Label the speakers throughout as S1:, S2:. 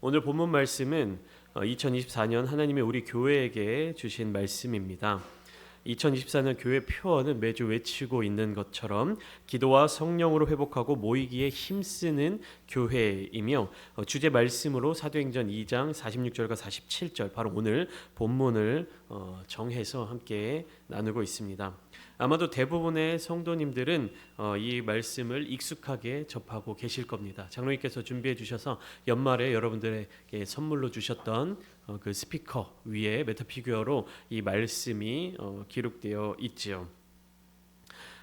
S1: 오늘 본문 말씀은 2024년 하나님이 우리 교회에게 주신 말씀입니다. 2024년 교회 표어는 매주 외치고 있는 것처럼 기도와 성령으로 회복하고 모이기에 힘쓰는 교회이며, 주제 말씀으로 사도행전 2장 46절과 47절 바로 오늘 본문을 정해서 함께 나누고 있습니다. 아마도 대부분의 성도님들은 이 말씀을 익숙하게 접하고 계실 겁니다. 장로님께서 준비해 주셔서 연말에 여러분들에게 선물로 주셨던 그 스피커 위에 메타피규어로 이 말씀이 기록되어 있지요.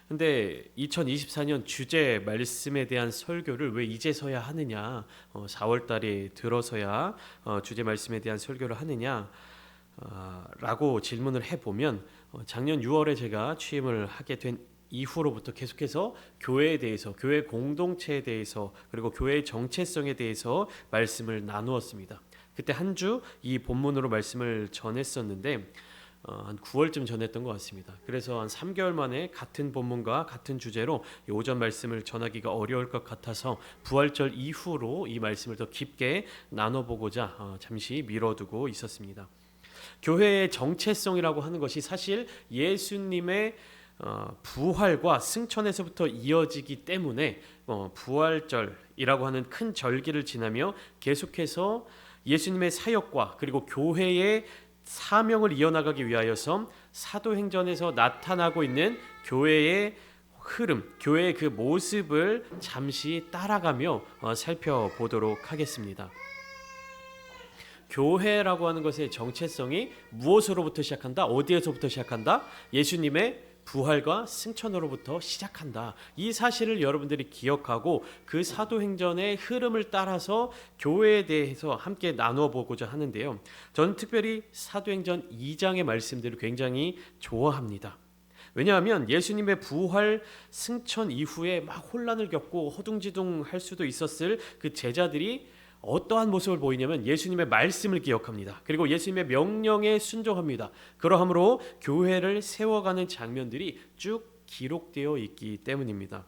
S1: 근데 2024년 주제 말씀에 대한 설교를 왜 이제서야 하느냐, 4월 달에 들어서야 주제 말씀에 대한 설교를 하느냐 라고 질문을 해보면, 작년 6월에 제가 취임을 하게 된 이후로부터 계속해서 교회에 대해서, 교회 공동체에 대해서, 그리고 교회의 정체성에 대해서 말씀을 나누었습니다. 그때 한 주 이 본문으로 말씀을 전했었는데 한 9월쯤 전했던 것 같습니다. 그래서 한 3개월 만에 같은 본문과 같은 주제로 오전 말씀을 전하기가 어려울 것 같아서 부활절 이후로 이 말씀을 더 깊게 나눠보고자 잠시 미뤄두고 있었습니다. 교회의 정체성이라고 하는 것이 사실 예수님의 부활과 승천에서부터 이어지기 때문에 부활절이라고 하는 큰 절기를 지나며 계속해서 예수님의 사역과 그리고 교회의 사명을 이어나가기 위하여서 사도행전에서 나타나고 있는 교회의 흐름, 교회의 그 모습을 잠시 따라가며 살펴보도록 하겠습니다. 교회라고 하는 것의 정체성이 무엇으로부터 시작한다? 어디에서부터 시작한다? 예수님의 부활과 승천으로부터 시작한다. 이 사실을 여러분들이 기억하고 그 사도행전의 흐름을 따라서 교회에 대해서 함께 나누어 보고자 하는데요. 저는 특별히 사도행전 2장의 말씀들을 굉장히 좋아합니다. 왜냐하면 예수님의 부활 승천 이후에 막 혼란을 겪고 허둥지둥할 수도 있었을 그 제자들이 어떠한 모습을 보이냐면 예수님의 말씀을 기억합니다. 그리고 예수님의 명령에 순종합니다. 그러함으로 교회를 세워가는 장면들이 쭉 기록되어 있기 때문입니다.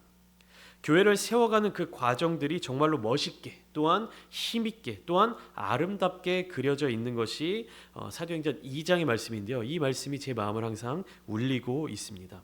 S1: 교회를 세워가는 그 과정들이 정말로 멋있게, 또한 힘있게, 또한 아름답게 그려져 있는 것이 사도행전 2장의 말씀인데요. 이 말씀이 제 마음을 항상 울리고 있습니다.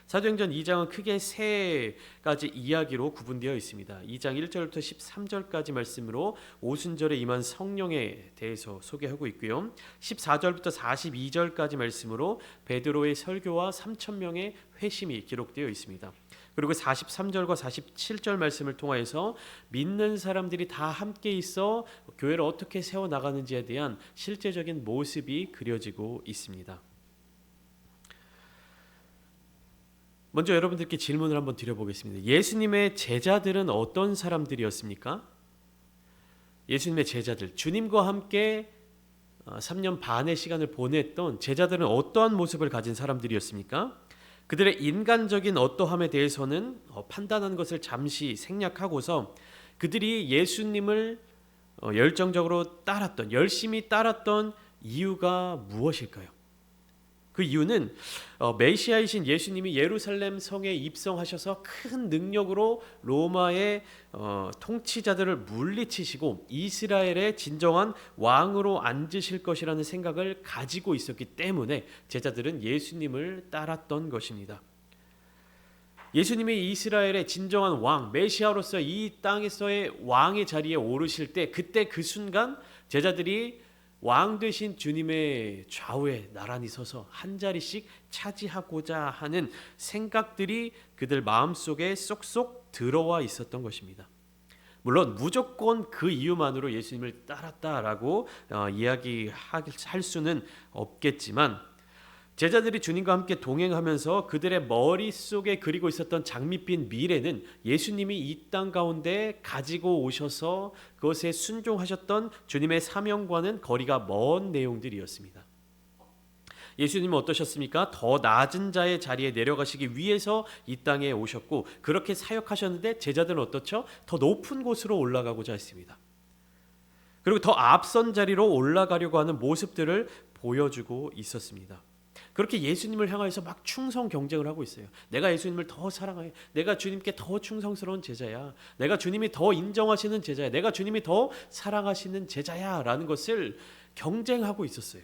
S1: 사도행전 2장은 크게 세 가지 이야기로 구분되어 있습니다. 2장 1절부터 13절까지 말씀으로 오순절에 임한 성령에 대해서 소개하고 있고요. 14절부터 42절까지 말씀으로 베드로의 설교와 3,000명의 회심이 기록되어 있습니다. 그리고 43절과 47절 말씀을 통하여서 믿는 사람들이 다 함께 있어 교회를 어떻게 세워나가는지에 대한 실제적인 모습이 그려지고 있습니다. 먼저 여러분들께 질문을 한번 드려보겠습니다. 예수님의 제자들은 어떤 사람들이었습니까? 예수님의 제자들, 주님과 함께 3년 반의 시간을 보냈던 제자들은 어떠한 모습을 가진 사람들이었습니까? 그들의 인간적인 어떠함에 대해서는 판단하는 것을 잠시 생략하고서 그들이 예수님을 열정적으로 따랐던, 열심히 따랐던 이유가 무엇일까요? 그 이유는 메시아이신 예수님이 예루살렘 성에 입성하셔서 큰 능력으로 로마의 통치자들을 물리치시고 이스라엘의 진정한 왕으로 앉으실 것이라는 생각을 가지고 있었기 때문에 제자들은 예수님을 따랐던 것입니다. 예수님이 이스라엘의 진정한 왕, 메시아로서 이 땅에서의 왕의 자리에 오르실 때, 그때 그 순간 제자들이 왕 되신 주님의 좌우에 나란히 서서 한 자리씩 차지하고자 하는 생각들이 그들 마음속에 쏙쏙 들어와 있었던 것입니다. 물론 무조건 그 이유만으로 예수님을 따랐다라고 이야기할 수는 없겠지만, 제자들이 주님과 함께 동행하면서 그들의 머릿속에 그리고 있었던 장밋빛 미래는 예수님이 이 땅 가운데 가지고 오셔서 그것에 순종하셨던 주님의 사명과는 거리가 먼 내용들이었습니다. 예수님은 어떠셨습니까? 더 낮은 자의 자리에 내려가시기 위해서 이 땅에 오셨고, 그렇게 사역하셨는데 제자들은 어떻죠? 더 높은 곳으로 올라가고자 했습니다. 그리고 더 앞선 자리로 올라가려고 하는 모습들을 보여주고 있었습니다. 그렇게 예수님을 향하여서 막 충성 경쟁을 하고 있어요. 내가 예수님을 더 사랑해. 내가 주님께 더 충성스러운 제자야. 내가 주님이 더 인정하시는 제자야. 내가 주님이 더 사랑하시는 제자야. 라는 것을 경쟁하고 있었어요.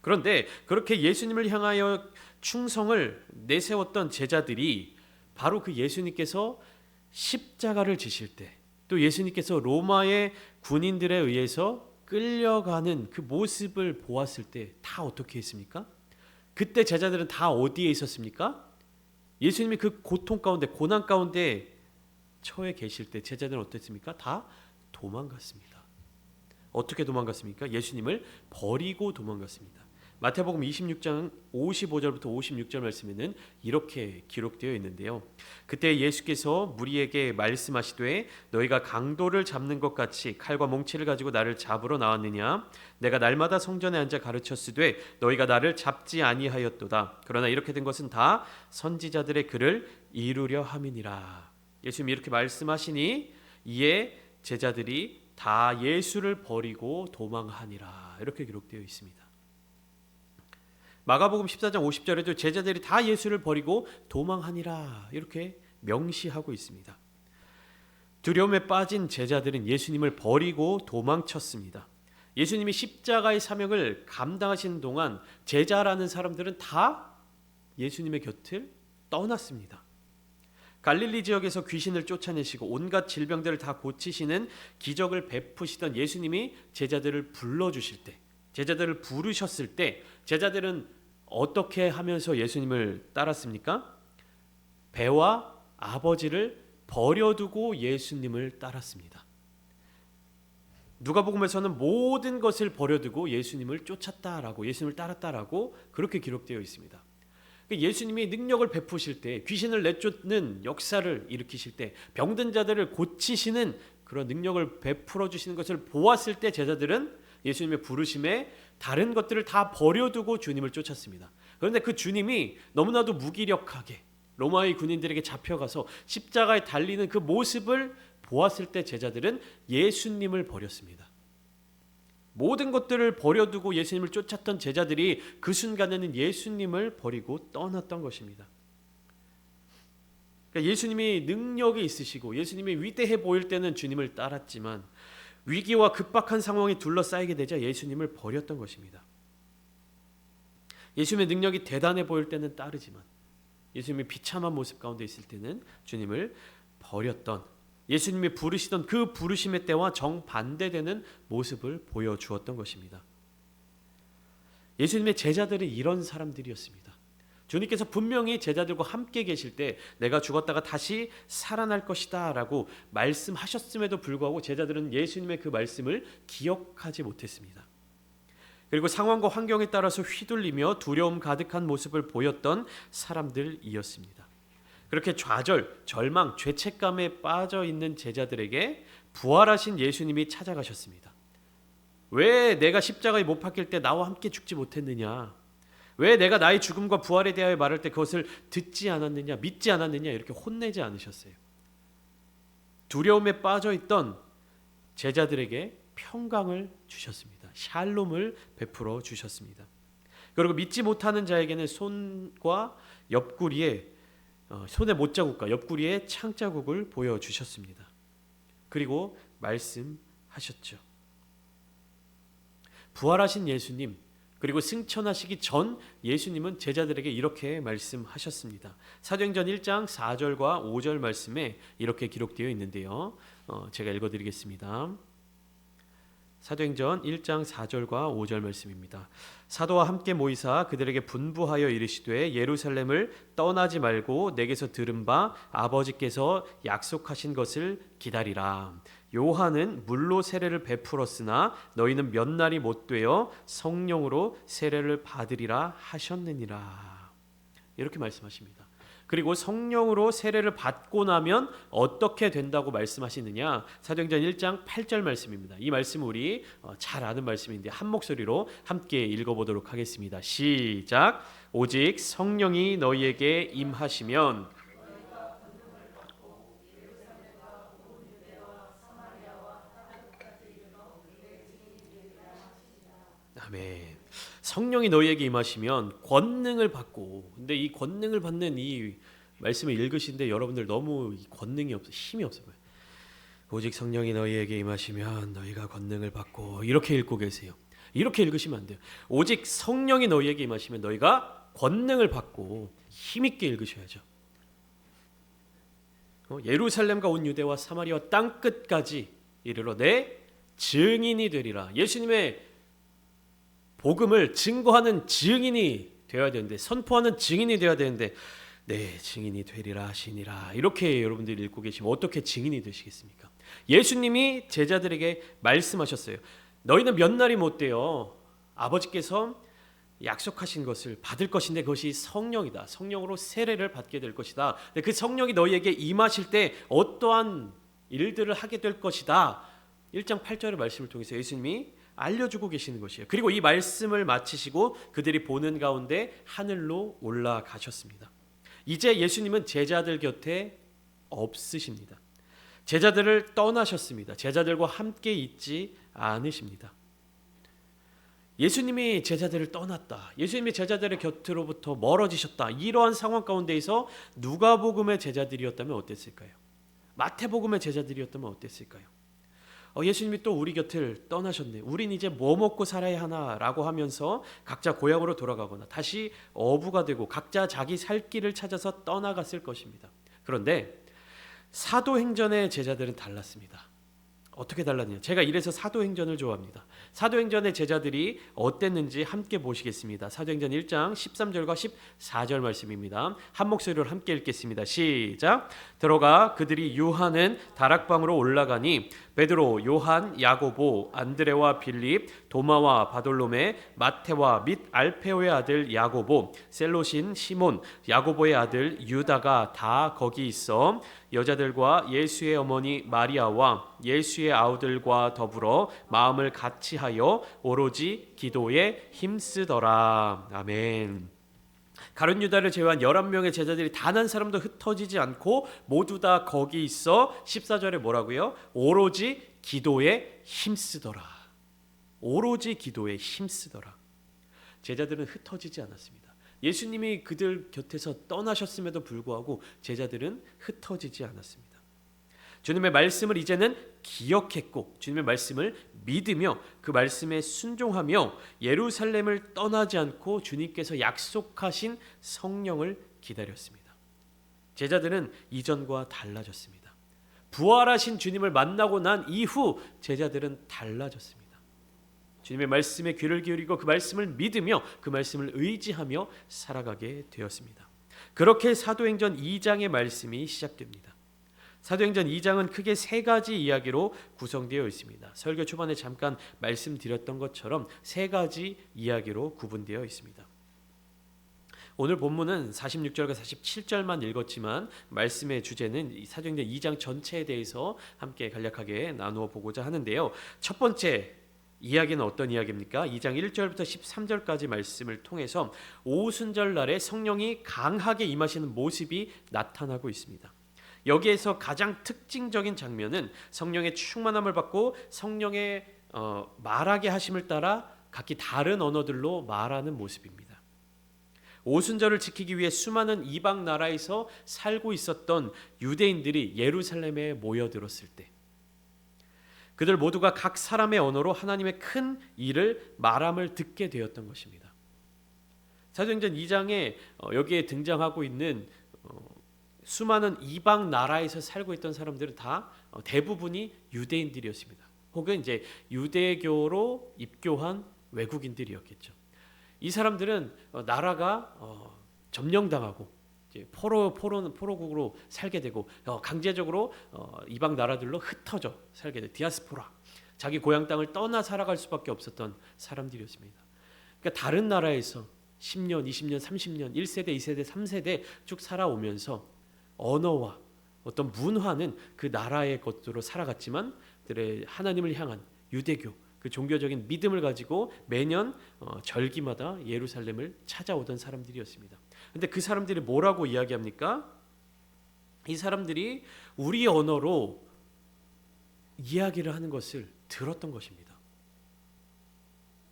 S1: 그런데 그렇게 예수님을 향하여 충성을 내세웠던 제자들이 바로 그 예수님께서 십자가를 지실 때, 또 예수님께서 로마의 군인들에 의해서 끌려가는 그 모습을 보았을 때 다 어떻게 했습니까? 그때 제자들은 다 어디에 있었습니까? 예수님이 그 고통 가운데, 고난 가운데 처해 계실 때 제자들은 어땠습니까? 다 도망갔습니다. 어떻게 도망갔습니까? 예수님을 버리고 도망갔습니다. 마태복음 26장 55절부터 56절 말씀에는 이렇게 기록되어 있는데요. 그때 예수께서 무리에게 말씀하시되 너희가 강도를 잡는 것 같이 칼과 몽치를 가지고 나를 잡으러 나왔느냐? 내가 날마다 성전에 앉아 가르쳤으되 너희가 나를 잡지 아니하였도다. 그러나 이렇게 된 것은 다 선지자들의 글을 이루려 함이니라. 예수님이 이렇게 말씀하시니 이에 제자들이 다 예수를 버리고 도망하니라. 이렇게 기록되어 있습니다. 마가복음 14장 50절에도 제자들이 다 예수를 버리고 도망하니라 이렇게 명시하고 있습니다. 두려움에 빠진 제자들은 예수님을 버리고 도망쳤습니다. 예수님이 십자가의 사명을 감당하시는 동안 제자라는 사람들은 다 예수님의 곁을 떠났습니다. 갈릴리 지역에서 귀신을 쫓아내시고 온갖 질병들을 다 고치시는 기적을 베푸시던 예수님이 제자들을 불러주실 때, 제자들을 부르셨을 때 제자들은 어떻게 하면서 예수님을 따랐습니까? 배와 아버지를 버려두고 예수님을 따랐습니다. 누가복음에서는 모든 것을 버려두고 예수님을 쫓았다라고, 예수님을 따랐다라고 그렇게 기록되어 있습니다. 예수님이 능력을 베푸실 때, 귀신을 내쫓는 역사를 일으키실 때, 병든 자들을 고치시는 그런 능력을 베풀어 주시는 것을 보았을 때 제자들은 예수님의 부르심에 다른 것들을 다 버려두고 주님을 쫓았습니다. 그런데 그 주님이 너무나도 무기력하게 로마의 군인들에게 잡혀가서 십자가에 달리는 그 모습을 보았을 때 제자들은 예수님을 버렸습니다. 모든 것들을 버려두고 예수님을 쫓았던 제자들이 그 순간에는 예수님을 버리고 떠났던 것입니다. 그러니까 예수님이 능력이 있으시고 예수님이 위대해 보일 때는 주님을 따랐지만 위기와 급박한 상황이 둘러싸이게 되자 예수님을 버렸던 것입니다. 예수님의 능력이 대단해 보일 때는 따르지만 예수님이 비참한 모습 가운데 있을 때는 주님을 버렸던, 예수님이 부르시던 그 부르심의 때와 정반대되는 모습을 보여주었던 것입니다. 예수님의 제자들이 이런 사람들이었습니다. 주님께서 분명히 제자들과 함께 계실 때 내가 죽었다가 다시 살아날 것이다 라고 말씀하셨음에도 불구하고 제자들은 예수님의 그 말씀을 기억하지 못했습니다. 그리고 상황과 환경에 따라서 휘둘리며 두려움 가득한 모습을 보였던 사람들이었습니다. 그렇게 좌절, 절망, 죄책감에 빠져 있는 제자들에게 부활하신 예수님이 찾아가셨습니다. 왜 내가 십자가에 못 박힐 때 나와 함께 죽지 못했느냐? 왜 내가 나의 죽음과 부활에 대하여 말할 때 그것을 듣지 않았느냐, 믿지 않았느냐 이렇게 혼내지 않으셨어요. 두려움에 빠져 있던 제자들에게 평강을 주셨습니다. 샬롬을 베풀어 주셨습니다. 그리고 믿지 못하는 자에게는 손과 옆구리에 손의 못자국과 옆구리에 창자국을 보여주셨습니다. 그리고 말씀하셨죠. 부활하신 예수님, 그리고 승천하시기 전 예수님은 제자들에게 이렇게 말씀하셨습니다. 사도행전 1장 4절과 5절 말씀에 이렇게 기록되어 있는데요. 제가 읽어드리겠습니다. 사도행전 1장 4절과 5절 말씀입니다. 사도와 함께 모이사 그들에게 분부하여 이르시되 예루살렘을 떠나지 말고 내게서 들은 바 아버지께서 약속하신 것을 기다리라. 요한은 물로 세례를 베풀었으나 너희는 몇 날이 못 되어 성령으로 세례를 받으리라 하셨느니라. 이렇게 말씀하십니다. 그리고 성령으로 세례를 받고 나면 어떻게 된다고 말씀하시느냐? 사도행전 1장 8절 말씀입니다. 이 말씀 우리 잘 아는 말씀인데 한 목소리로 함께 읽어보도록 하겠습니다. 시작. 오직 성령이 너희에게 임하시면 아멘. 성령이 너희에게 임하시면 권능을 받고. 근데 이 권능을 받는 이 말씀을 읽으신데 여러분들 너무 이 권능이 없어, 힘이 없어 보여요. 오직 성령이 너희에게 임하시면 너희가 권능을 받고, 이렇게 읽고 계세요. 이렇게 읽으시면 안 돼요. 오직 성령이 너희에게 임하시면 너희가 권능을 받고, 힘있게 읽으셔야죠. 예루살렘과 온 유대와 사마리아 땅 끝까지 이르러 내 증인이 되리라. 예수님의 복음을 증거하는 증인이 되어야 되는데, 선포하는 증인이 되어야 되는데, 네, 증인이 되리라 하시니라. 이렇게 여러분들이 읽고 계시면 어떻게 증인이 되시겠습니까? 예수님이 제자들에게 말씀하셨어요. 너희는 몇 날이 못 되어 아버지께서 약속하신 것을 받을 것인데 그것이 성령이다. 성령으로 세례를 받게 될 것이다. 그 성령이 너희에게 임하실 때 어떠한 일들을 하게 될 것이다. 1장 8절의 말씀을 통해서 예수님이 알려주고 계시는 것이에요. 그리고 이 말씀을 마치시고 그들이 보는 가운데 하늘로 올라가셨습니다. 이제 예수님은 제자들 곁에 없으십니다. 제자들을 떠나셨습니다. 제자들과 함께 있지 않으십니다. 예수님이 제자들을 떠났다. 예수님이 제자들의 곁으로부터 멀어지셨다. 이러한 상황 가운데에서 누가복음의 제자들이었다면 어땠을까요? 마태복음의 제자들이었다면 어땠을까요? 예수님이 또 우리 곁을 떠나셨네. 우린 이제 뭐 먹고 살아야 하나라고 하면서 각자 고향으로 돌아가거나 다시 어부가 되고 각자 자기 살 길을 찾아서 떠나갔을 것입니다. 그런데 사도행전의 제자들은 달랐습니다. 어떻게 달랐냐? 제가 이래서 사도행전을 좋아합니다. 사도행전의 제자들이 어땠는지 함께 보시겠습니다. 사도행전 1장 13절과 14절 말씀입니다. 한 목소리로 함께 읽겠습니다. 시작. 들어가 그들이 유하는 다락방으로 올라가니 베드로, 요한, 야고보, 안드레와 빌립, 도마와 바돌로메, 마테와 및 알페오의 아들 야고보, 셀로신 시몬, 야고보의 아들 유다가 다 거기 있어 여자들과 예수의 어머니 마리아와 예수의 아우들과 더불어 마음을 같이하여 오로지 기도에 힘쓰더라. 아멘. 가룟 유다를 제외한 11명의 제자들이 단 한 사람도 흩어지지 않고 모두 다 거기 있어 14절에 뭐라고요? 오로지 기도에 힘쓰더라. 오로지 기도에 힘쓰더라. 제자들은 흩어지지 않았습니다. 예수님이 그들 곁에서 떠나셨음에도 불구하고 제자들은 흩어지지 않았습니다. 주님의 말씀을 이제는 기억했고 주님의 말씀을 믿으며 그 말씀에 순종하며 예루살렘을 떠나지 않고 주님께서 약속하신 성령을 기다렸습니다. 제자들은 이전과 달라졌습니다. 부활하신 주님을 만나고 난 이후 제자들은 달라졌습니다. 주님의 말씀에 귀를 기울이고 그 말씀을 믿으며 그 말씀을 의지하며 살아가게 되었습니다. 그렇게 사도행전 2장의 말씀이 시작됩니다. 사도행전 2장은 크게 세 가지 이야기로 구성되어 있습니다. 설교 초반에 잠깐 말씀드렸던 것처럼 세 가지 이야기로 구분되어 있습니다. 오늘 본문은 46절과 47절만 읽었지만 말씀의 주제는 사도행전 2장 전체에 대해서 함께 간략하게 나누어 보고자 하는데요. 첫 번째 이야기는 어떤 이야기입니까? 2장 1절부터 13절까지 말씀을 통해서 오순절 날에 성령이 강하게 임하시는 모습이 나타나고 있습니다. 여기에서 가장 특징적인 장면은 성령의 충만함을 받고 성령의 말하게 하심을 따라 각기 다른 언어들로 말하는 모습입니다. 오순절을 지키기 위해 수많은 이방 나라에서 살고 있었던 유대인들이 예루살렘에 모여들었을 때 그들 모두가 각 사람의 언어로 하나님의 큰 일을 말함을 듣게 되었던 것입니다. 사도행전 2장에 여기에 등장하고 있는 수많은 이방 나라에서 살고 있던 사람들은 다 대부분이 유대인들이었습니다. 혹은 이제 유대교로 입교한 외국인들이었겠죠. 이 사람들은 나라가 점령당하고 이제 포로국으로 살게 되고 강제적으로 이방 나라들로 흩어져 살게 돼 디아스포라 자기 고향 땅을 떠나 살아갈 수밖에 없었던 사람들이었습니다. 그러니까 다른 나라에서 10년, 20년, 30년, 1세대, 2세대, 3세대 쭉 살아오면서 언어와 어떤 문화는 그 나라의 것으로 살아갔지만 그들의 하나님을 향한 유대교 그 종교적인 믿음을 가지고 매년 절기마다 예루살렘을 찾아오던 사람들이었습니다. 근데 그 사람들이 뭐라고 이야기합니까? 이 사람들이 우리 언어로 이야기를 하는 것을 들었던 것입니다.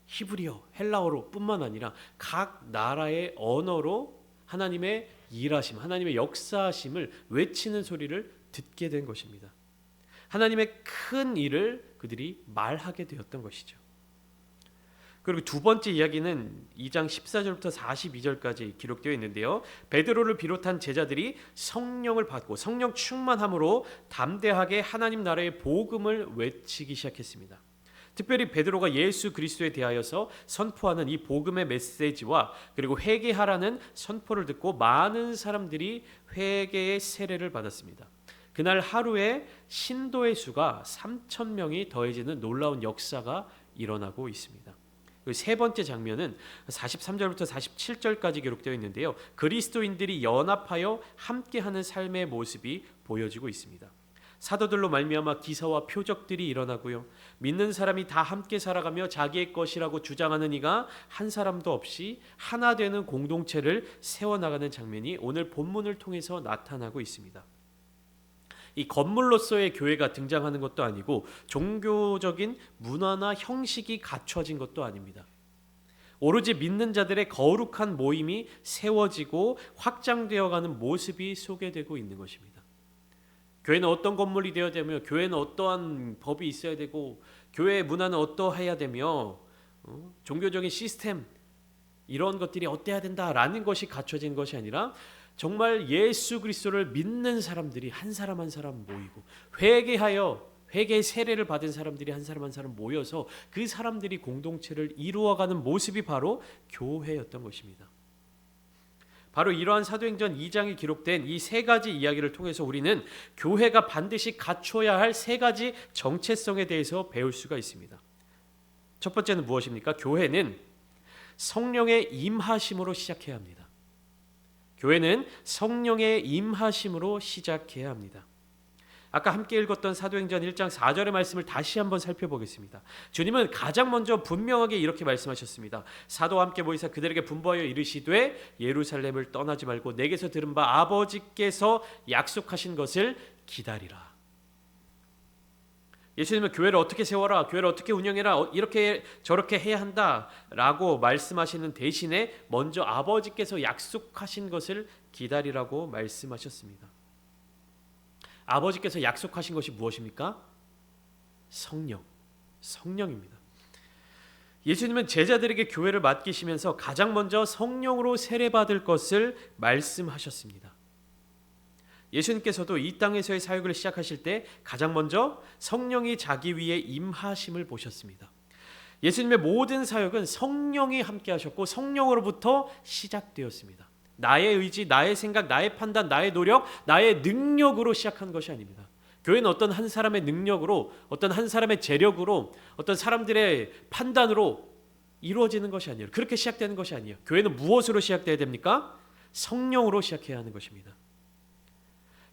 S1: 히브리어, 헬라어로 뿐만 아니라 각 나라의 언어로 하나님의 일하심, 하나님의 역사하심을 외치는 소리를 듣게 된 것입니다. 하나님의 큰 일을 그들이 말하게 되었던 것이죠. 그리고 두 번째 이야기는 2장 14절부터 42절까지 기록되어 있는데요. 베드로를 비롯한 제자들이 성령을 받고 성령 충만함으로 담대하게 하나님 나라의 복음을 외치기 시작했습니다. 특별히 베드로가 예수 그리스도에 대하여서 선포하는 이 복음의 메시지와 그리고 회개하라는 선포를 듣고 많은 사람들이 회개의 세례를 받았습니다. 그날 하루에 신도의 수가 3,000명이 더해지는 놀라운 역사가 일어나고 있습니다. 세 번째 장면은 43절부터 47절까지 기록되어 있는데요. 그리스도인들이 연합하여 함께하는 삶의 모습이 보여지고 있습니다. 사도들로 말미암아 기사와 표적들이 일어나고요. 믿는 사람이 다 함께 살아가며 자기의 것이라고 주장하는 이가 한 사람도 없이 하나 되는 공동체를 세워나가는 장면이 오늘 본문을 통해서 나타나고 있습니다. 이 건물로서의 교회가 등장하는 것도 아니고 종교적인 문화나 형식이 갖춰진 것도 아닙니다. 오로지 믿는 자들의 거룩한 모임이 세워지고 확장되어가는 모습이 소개되고 있는 것입니다. 교회는 어떤 건물이 되어야 되며 교회는 어떠한 법이 있어야 되고 교회의 문화는 어떠해야 되며 종교적인 시스템 이런 것들이 어때야 된다라는 것이 갖춰진 것이 아니라 정말 예수 그리스도를 믿는 사람들이 한 사람 한 사람 모이고 회개하여 회개의 세례를 받은 사람들이 한 사람 한 사람 모여서 그 사람들이 공동체를 이루어가는 모습이 바로 교회였던 것입니다. 바로 이러한 사도행전 2장에 기록된 이 세 가지 이야기를 통해서 우리는 교회가 반드시 갖춰야 할 세 가지 정체성에 대해서 배울 수가 있습니다. 첫 번째는 무엇입니까? 교회는 성령의 임하심으로 시작해야 합니다. 교회는 성령의 임하심으로 시작해야 합니다. 아까 함께 읽었던 사도행전 1장 4절의 말씀을 다시 한번 살펴보겠습니다. 주님은 가장 먼저 분명하게 이렇게 말씀하셨습니다. 사도와 함께 모이사 그들에게 분부하여 이르시되 예루살렘을 떠나지 말고 내게서 들은 바 아버지께서 약속하신 것을 기다리라. 예수님은 교회를 어떻게 세워라, 교회를 어떻게 운영해라, 이렇게 저렇게 해야 한다라고 말씀하시는 대신에 먼저 아버지께서 약속하신 것을 기다리라고 말씀하셨습니다. 아버지께서 약속하신 것이 무엇입니까? 성령입니다. 예수님은 제자들에게 교회를 맡기시면서 가장 먼저 성령으로 세례받을 것을 말씀하셨습니다. 예수님께서도 이 땅에서의 사역을 시작하실 때 가장 먼저 성령이 자기 위에 임하심을 보셨습니다. 예수님의 모든 사역은 성령이 함께 하셨고 성령으로부터 시작되었습니다. 나의 의지, 나의 생각, 나의 판단, 나의 노력, 나의 능력으로 시작한 것이 아닙니다. 교회는 어떤 한 사람의 능력으로, 어떤 한 사람의 재력으로, 어떤 사람들의 판단으로 이루어지는 것이 아니에요. 그렇게 시작되는 것이 아니에요. 교회는 무엇으로 시작돼야 됩니까? 성령으로 시작해야 하는 것입니다.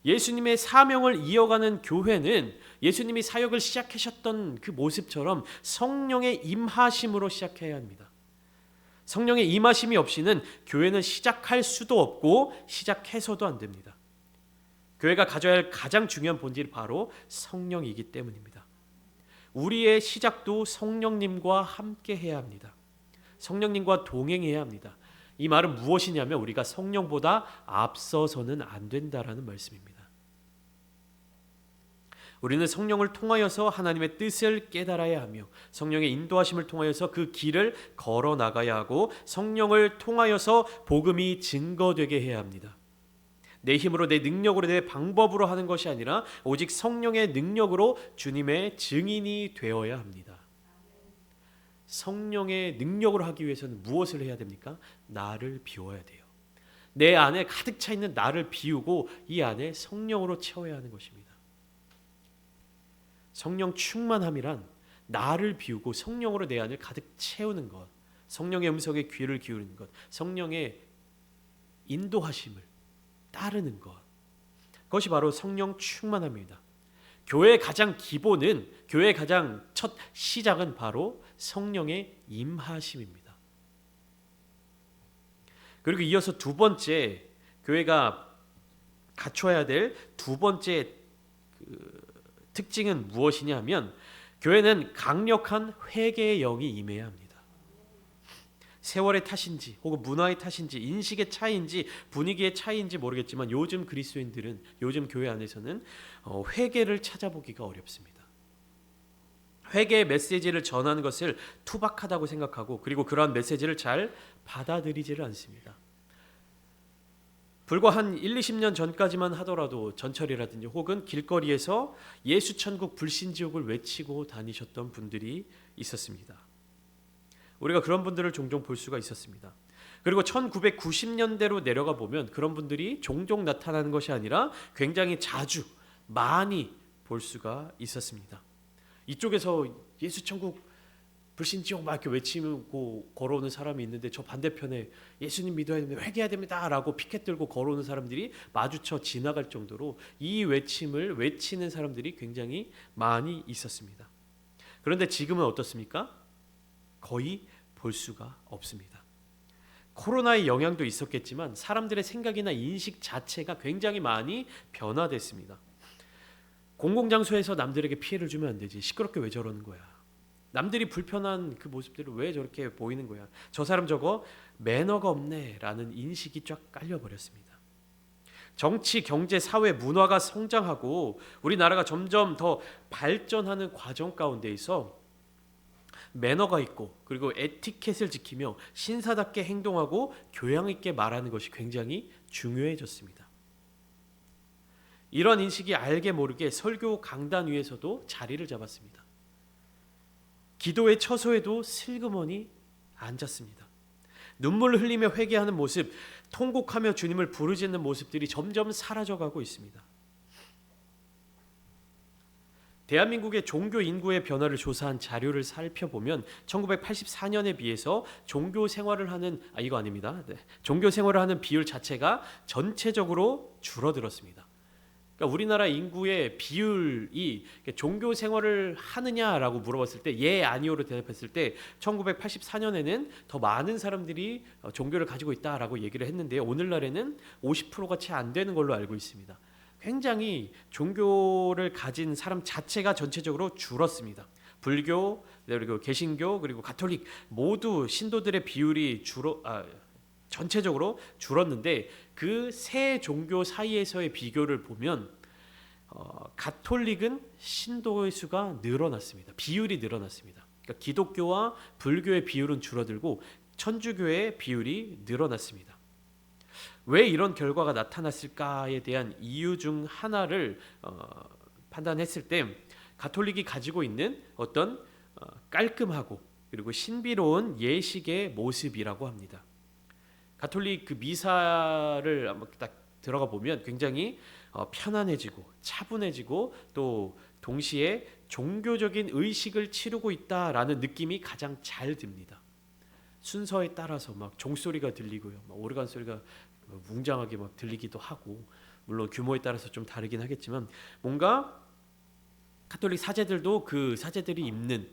S1: 예수님의 사명을 이어가는 교회는 예수님이 사역을 시작하셨던 그 모습처럼 성령의 임하심으로 시작해야 합니다. 성령의 임하심이 없이는 교회는 시작할 수도 없고 시작해서도 안 됩니다. 교회가 가져야 할 가장 중요한 본질이 바로 성령이기 때문입니다. 우리의 시작도 성령님과 함께 해야 합니다. 성령님과 동행해야 합니다. 이 말은 무엇이냐면 우리가 성령보다 앞서서는 안 된다라는 말씀입니다. 우리는 성령을 통하여서 하나님의 뜻을 깨달아야 하며 성령의 인도하심을 통하여서 그 길을 걸어 나가야 하고 성령을 통하여서 복음이 증거되게 해야 합니다. 내 힘으로, 내 능력으로, 내 방법으로 하는 것이 아니라 오직 성령의 능력으로 주님의 증인이 되어야 합니다. 성령의 능력으로 하기 위해서는 무엇을 해야 됩니까? 나를 비워야 돼요. 내 안에 가득 차 있는 나를 비우고 이 안에 성령으로 채워야 하는 것입니다. 성령 충만함이란 나를 비우고 성령으로 내 안을 가득 채우는 것, 성령의 음성에 귀를 기울이는 것, 성령의 인도하심을 따르는 것, 그것이 바로 성령 충만함입니다. 교회의 가장 기본은, 교회의 가장 첫 시작은 바로 성령의 임하심입니다. 그리고 이어서 두 번째, 교회가 갖춰야 될 두 번째 특징은 무엇이냐 하면 교회는 강력한 회개의 영이 임해야 합니다. 세월의 탓인지 혹은 문화의 탓인지 인식의 차이인지 분위기의 차이인지 모르겠지만 요즘 그리스도인들은, 요즘 교회 안에서는 회개를 찾아보기가 어렵습니다. 회개의 메시지를 전하는 것을 투박하다고 생각하고, 그리고 그러한 메시지를 잘 받아들이지를 않습니다. 불과 한 1, 20년 전까지만 하더라도 전철이라든지 혹은 길거리에서 예수 천국 불신 지옥을 외치고 다니셨던 분들이 있었습니다. 우리가 그런 분들을 종종 볼 수가 있었습니다. 그리고 1990년대로 내려가 보면 그런 분들이 종종 나타나는 것이 아니라 굉장히 자주 많이 볼 수가 있었습니다. 이쪽에서 예수 천국 불신지옥 막 이렇게 외치고 걸어오는 사람이 있는데, 저 반대편에 예수님 믿어야 됩니다, 회개해야 됩니다 라고 피켓 들고 걸어오는 사람들이 마주쳐 지나갈 정도로 이 외침을 외치는 사람들이 굉장히 많이 있었습니다. 그런데 지금은 어떻습니까? 거의 볼 수가 없습니다. 코로나의 영향도 있었겠지만 사람들의 생각이나 인식 자체가 굉장히 많이 변화됐습니다. 공공장소에서 남들에게 피해를 주면 안 되지, 시끄럽게 왜 저러는 거야, 남들이 불편한 그 모습들을 왜 저렇게 보이는 거야, 저 사람 저거 매너가 없네 라는 인식이 쫙 깔려버렸습니다. 정치, 경제, 사회, 문화가 성장하고 우리나라가 점점 더 발전하는 과정 가운데에서 매너가 있고 그리고 에티켓을 지키며 신사답게 행동하고 교양 있게 말하는 것이 굉장히 중요해졌습니다. 이런 인식이 알게 모르게 설교 강단 위에서도 자리를 잡았습니다. 기도의 처소에도 슬그머니 앉았습니다. 눈물을 흘리며 회개하는 모습, 통곡하며 주님을 부르짖는 모습들이 점점 사라져가고 있습니다. 대한민국의 종교 인구의 변화를 조사한 자료를 살펴보면 1984년에 비해서 종교 생활을 하는 종교 생활을 하는 비율 자체가 전체적으로 줄어들었습니다. 그러니까 우리나라 인구의 비율이 종교 생활을 하느냐라고 물어봤을 때 예, 아니오로 대답했을 때 1984년에는 더 많은 사람들이 종교를 가지고 있다라고 얘기를 했는데요. 오늘날에는 50%가 채 안 되는 걸로 알고 있습니다. 굉장히 종교를 가진 사람 자체가 전체적으로 줄었습니다. 불교, 그리고 개신교, 그리고 가톨릭 모두 신도들의 비율이 전체적으로 줄었는데, 그 세 종교 사이에서의 비교를 보면 가톨릭은 신도의 수가 늘어났습니다. 비율이 늘어났습니다. 그러니까 기독교와 불교의 비율은 줄어들고 천주교의 비율이 늘어났습니다. 왜 이런 결과가 나타났을까에 대한 이유 중 하나를 판단했을 때 가톨릭이 가지고 있는 어떤 깔끔하고 그리고 신비로운 예식의 모습이라고 합니다. 가톨릭 그 미사를 딱 들어가 보면 굉장히 편안해지고 차분해지고 또 동시에 종교적인 의식을 치르고 있다라는 느낌이 가장 잘 듭니다. 순서에 따라서 막 종소리가 들리고요, 막 오르간 소리가 웅장하게 막 들리기도 하고, 물론 규모에 따라서 좀 다르긴 하겠지만 뭔가 가톨릭 사제들도 그 사제들이 입는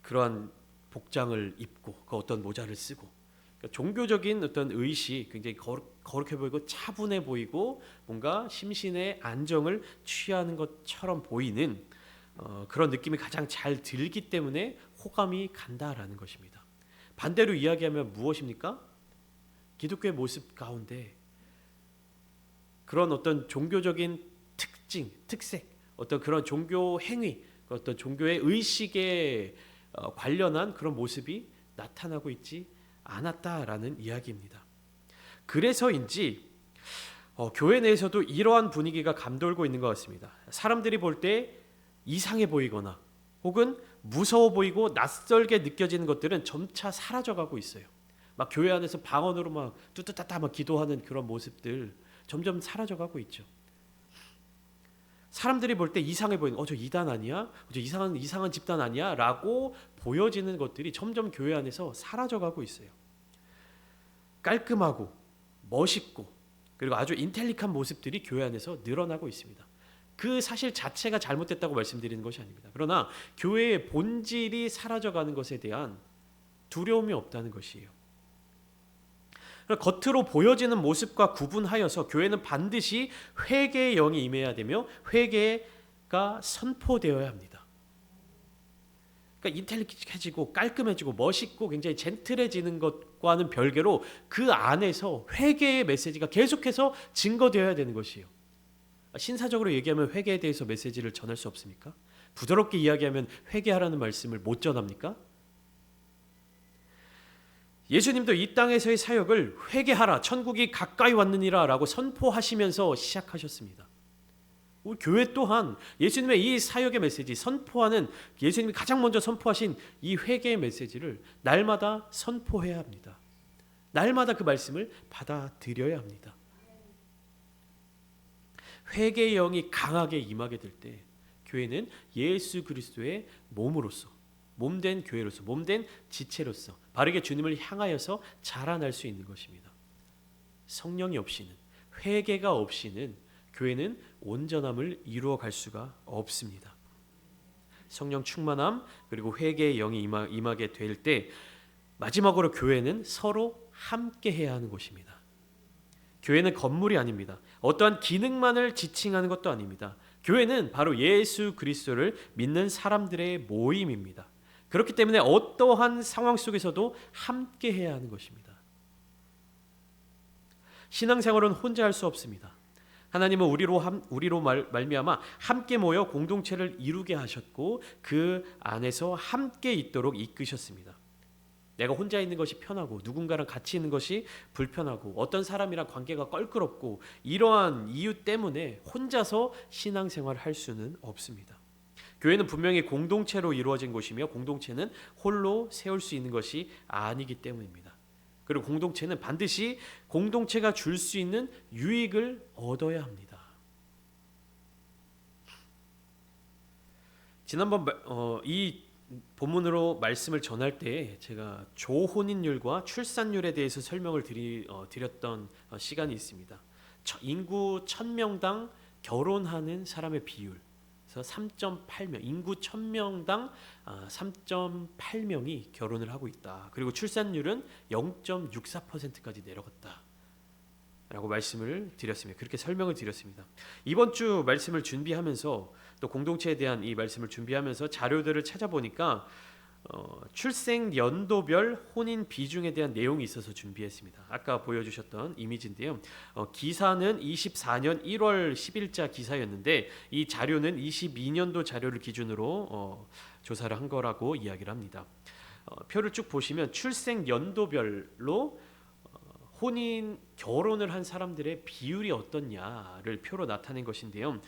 S1: 그러한 복장을 입고 그 어떤 모자를 쓰고, 그러니까 종교적인 어떤 의식, 굉장히 거룩해 보이고 차분해 보이고 뭔가 심신의 안정을 취하는 것처럼 보이는 그런 느낌이 가장 잘 들기 때문에 호감이 간다라는 것입니다. 반대로 이야기하면 무엇입니까? 기독교의 모습 가운데 그런 어떤 종교적인 특징, 특색, 어떤 그런 종교 행위, 어떤 종교의 의식에 관련한 그런 모습이 나타나고 있지 않았다라는 이야기입니다. 그래서인지 교회 내에서도 이러한 분위기가 감돌고 있는 것 같습니다. 사람들이 볼 때 이상해 보이거나 혹은 무서워 보이고 낯설게 느껴지는 것들은 점차 사라져가고 있어요. 막 교회 안에서 방언으로 막 뚜뚜따따 막 기도하는 그런 모습들 점점 사라져가고 있죠. 사람들이 볼 때 이상해 보이는, 저 이단 아니야? 저 이상한 집단 아니야? 라고 보여지는 것들이 점점 교회 안에서 사라져가고 있어요. 깔끔하고 멋있고 그리고 아주 인텔리한 모습들이 교회 안에서 늘어나고 있습니다. 그 사실 자체가 잘못됐다고 말씀드리는 것이 아닙니다. 그러나 교회의 본질이 사라져가는 것에 대한 두려움이 없다는 것이에요. 겉으로 보여지는 모습과 구분하여서 교회는 반드시 회개의 영이 임해야 되며 회개가 선포되어야 합니다. 그러니까 인텔리gen트해지고 깔끔해지고 멋있고 굉장히 젠틀해지는 것과는 별개로 그 안에서 회개의 메시지가 계속해서 증거되어야 되는 것이에요. 신사적으로 얘기하면 회개에 대해서 메시지를 전할 수 없습니까? 부드럽게 이야기하면 회개하라는 말씀을 못 전합니까? 예수님도 이 땅에서의 사역을 회개하라, 천국이 가까이 왔느니라 라고 선포하시면서 시작하셨습니다. 우리 교회 또한 예수님의 이 사역의 메시지, 선포하는, 예수님이 가장 먼저 선포하신 이 회개의 메시지를 날마다 선포해야 합니다. 날마다 그 말씀을 받아들여야 합니다. 회개의 영이 강하게 임하게 될 때 교회는 예수 그리스도의 몸으로서, 몸된 교회로서, 몸된 지체로서 바르게 주님을 향하여서 자라날 수 있는 것입니다. 성령이 없이는, 회개가 없이는 교회는 온전함을 이루어 갈 수가 없습니다. 성령 충만함 그리고 회개의 영이 임하게 될 때 마지막으로 교회는 서로 함께 해야 하는 것입니다. 교회는 건물이 아닙니다. 어떠한 기능만을 지칭하는 것도 아닙니다. 교회는 바로 예수 그리스도를 믿는 사람들의 모임입니다. 그렇기 때문에 어떠한 상황 속에서도 함께 해야 하는 것입니다. 신앙생활은 혼자 할 수 없습니다. 하나님은 우리로 말미암아 함께 모여 공동체를 이루게 하셨고 그 안에서 함께 있도록 이끄셨습니다. 내가 혼자 있는 것이 편하고 누군가랑 같이 있는 것이 불편하고 어떤 사람이랑 관계가 껄끄럽고 이러한 이유 때문에 혼자서 신앙생활을 할 수는 없습니다. 교회는 분명히 공동체로 이루어진 곳이며 공동체는 홀로 세울 수 있는 것이 아니기 때문입니다. 그리고 공동체는 반드시 공동체가 줄 수 있는 유익을 얻어야 합니다. 지난번 이 본문으로 말씀을 전할 때 제가 조혼인율과 출산율에 대해서 설명을 드렸던 시간이 있습니다. 인구 1000명당 결혼하는 사람의 비율, 그래서 3.8명, 인구 1000명당 3.8명이 결혼을 하고 있다. 그리고 출산율은 0.64%까지 내려갔다. 라고 말씀을 드렸습니다. 그렇게 설명을 드렸습니다. 이번 주 말씀을 준비하면서 또 공동체에 대한 이 말씀을 준비하면서 자료들을 찾아보니까 출생 연도별 혼인 비중에 대한 내용이 있어서 준비했습니다. 아까 보여주셨던 이미지인데요. 기사는 24년 1월 10일자 기사였는데 이 자료는 22년도 자료를 기준으로 조사를 한 거라고 이야기를 합니다. 표를 쭉 보시면 출생 연도별로 혼인 결혼을 한 사람들의 비율이 어떻냐를 표로 나타낸 것인데요.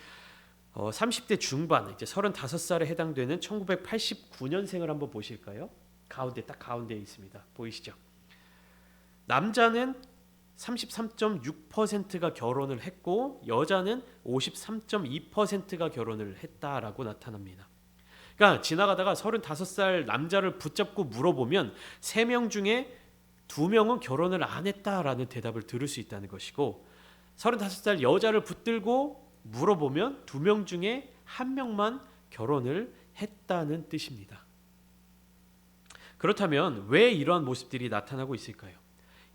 S1: 30대 중반, 이제 35살에 해당되는 1989년생을 한번 보실까요? 딱 가운데에 있습니다. 보이시죠? 남자는 33.6%가 결혼을 했고 여자는 53.2%가 결혼을 했다라고 나타납니다. 그러니까 지나가다가 35살 남자를 붙잡고 물어보면 3명 중에 2명은 결혼을 안 했다라는 대답을 들을 수 있다는 것이고 35살 여자를 붙들고 물어보면 2명 중에 1명만 결혼을 했다는 뜻입니다. 그렇다면 왜 이러한 모습들이 나타나고 있을까요?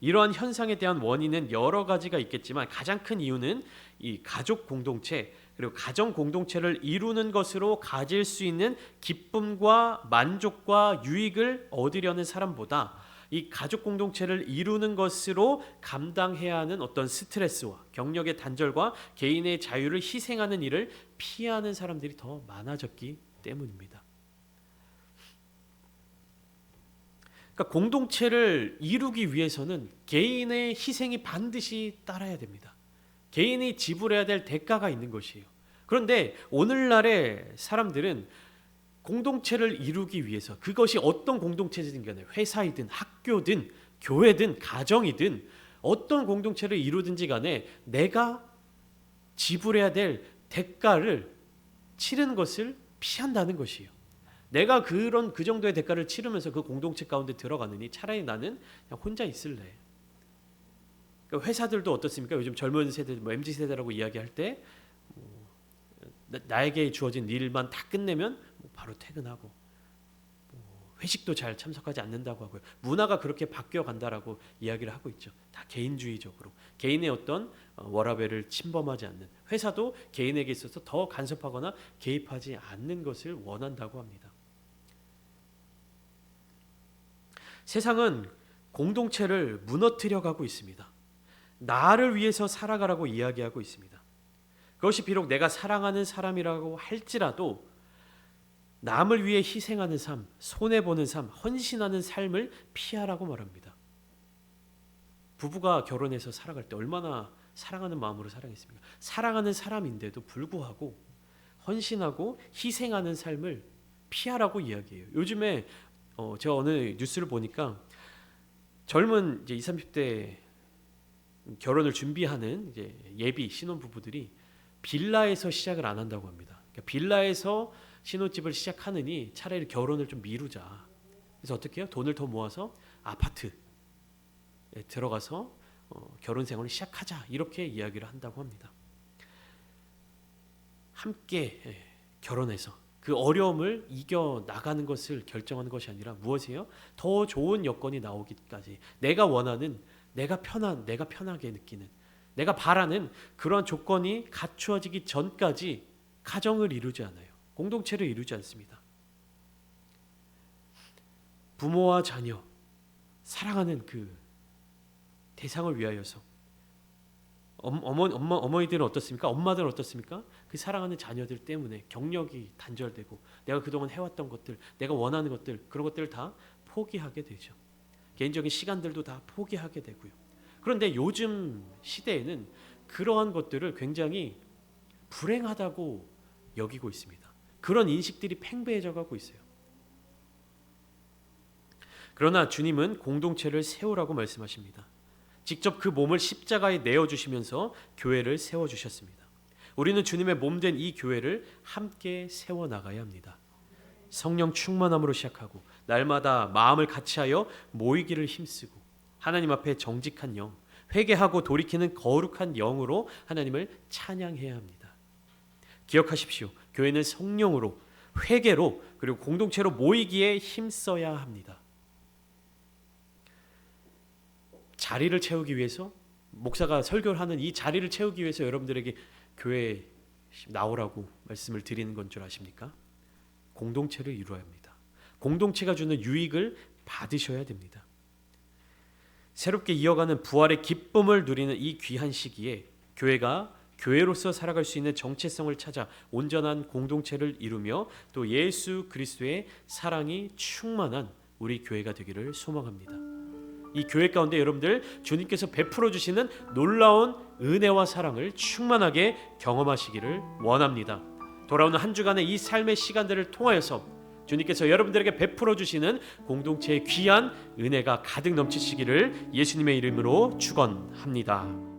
S1: 이러한 현상에 대한 원인은 여러 가지가 있겠지만 가장 큰 이유는 이 가족 공동체 그리고 가정 공동체를 이루는 것으로 가질 수 있는 기쁨과 만족과 유익을 얻으려는 사람보다 이 가족 공동체를 이루는 것으로 감당해야 하는 어떤 스트레스와 경력의 단절과 개인의 자유를 희생하는 일을 피하는 사람들이 더 많아졌기 때문입니다. 그러니까 공동체를 이루기 위해서는 개인의 희생이 반드시 따라야 됩니다. 개인이 지불해야 될 대가가 있는 것이에요. 그런데 오늘날의 사람들은 공동체를 이루기 위해서 그것이 어떤 공동체든 간에 회사이든 학교든 교회든 가정이든 어떤 공동체를 이루든지 간에 내가 지불해야 될 대가를 치르는 것을 피한다는 것이에요. 내가 그 정도의 대가를 치르면서 그 공동체 가운데 들어가느니 차라리 나는 그냥 혼자 있을래. 그러니까 회사들도 어떻습니까? 요즘 젊은 세대, MZ 세대라고 이야기할 때 나에게 주어진 일만 다 끝내면 바로 퇴근하고 회식도 잘 참석하지 않는다고 하고요. 문화가 그렇게 바뀌어 간다라고 이야기를 하고 있죠. 다 개인주의적으로 개인의 어떤 워라밸을 침범하지 않는, 회사도 개인에게 있어서 더 간섭하거나 개입하지 않는 것을 원한다고 합니다. 세상은 공동체를 무너뜨려 가고 있습니다. 나를 위해서 살아가라고 이야기하고 있습니다. 그것이 비록 내가 사랑하는 사람이라고 할지라도 남을 위해 희생하는 삶, 손해보는 삶, 헌신하는 삶을 피하라고 말합니다. 부부가 결혼해서 살아갈 때 얼마나 사랑하는 마음으로 사랑했습니까? 사랑하는 사람인데도 불구하고 헌신하고 희생하는 삶을 피하라고 이야기해요. 요즘에 제가 어느 뉴스를 보니까 젊은 이제 20, 30대 결혼을 준비하는 이제 예비 신혼부부들이 빌라에서 시작을 안 한다고 합니다. 그러니까 빌라에서 신혼집을 시작하느니 차라리 결혼을 좀 미루자. 그래서 어떻게 해요? 돈을 더 모아서 아파트에 들어가서 결혼 생활을 시작하자. 이렇게 이야기를 한다고 합니다. 함께 결혼해서 그 어려움을 이겨 나가는 것을 결정하는 것이 아니라 무엇이에요? 더 좋은 여건이 나오기까지 내가 원하는, 내가 편하게 느끼는, 내가 바라는 그런 조건이 갖추어지기 전까지 가정을 이루지 않아요. 공동체를 이루지 않습니다. 부모와 자녀, 사랑하는 그 대상을 위하여서 어머니들은 어떻습니까? 엄마들은 어떻습니까? 그 사랑하는 자녀들 때문에 경력이 단절되고 내가 그동안 해왔던 것들, 내가 원하는 것들, 그런 것들을 다 포기하게 되죠. 개인적인 시간들도 다 포기하게 되고요. 그런데 요즘 시대에는 그러한 것들을 굉장히 불행하다고 여기고 있습니다. 그런 인식들이 팽배해져 가고 있어요. 그러나 주님은 공동체를 세우라고 말씀하십니다. 직접 그 몸을 십자가에 내어주시면서 교회를 세워주셨습니다. 우리는 주님의 몸된 이 교회를 함께 세워나가야 합니다. 성령 충만함으로 시작하고 날마다 마음을 같이하여 모이기를 힘쓰고 하나님 앞에 정직한 영, 회개하고 돌이키는 거룩한 영으로 하나님을 찬양해야 합니다. 기억하십시오. 교회는 성령으로, 회개로, 그리고 공동체로 모이기에 힘써야 합니다. 자리를 채우기 위해서, 목사가 설교를 하는 이 자리를 채우기 위해서 여러분들에게 교회에 나오라고 말씀을 드리는 건 줄 아십니까? 공동체를 이루어야 합니다. 공동체가 주는 유익을 받으셔야 됩니다. 새롭게 이어가는 부활의 기쁨을 누리는 이 귀한 시기에 교회가 교회로서 살아갈 수 있는 정체성을 찾아 온전한 공동체를 이루며 또 예수 그리스도의 사랑이 충만한 우리 교회가 되기를 소망합니다. 이 교회 가운데 여러분들 주님께서 베풀어 주시는 놀라운 은혜와 사랑을 충만하게 경험하시기를 원합니다. 돌아오는 한 주간의 이 삶의 시간들을 통하여서 주님께서 여러분들에게 베풀어 주시는 공동체의 귀한 은혜가 가득 넘치시기를 예수님의 이름으로 축원합니다.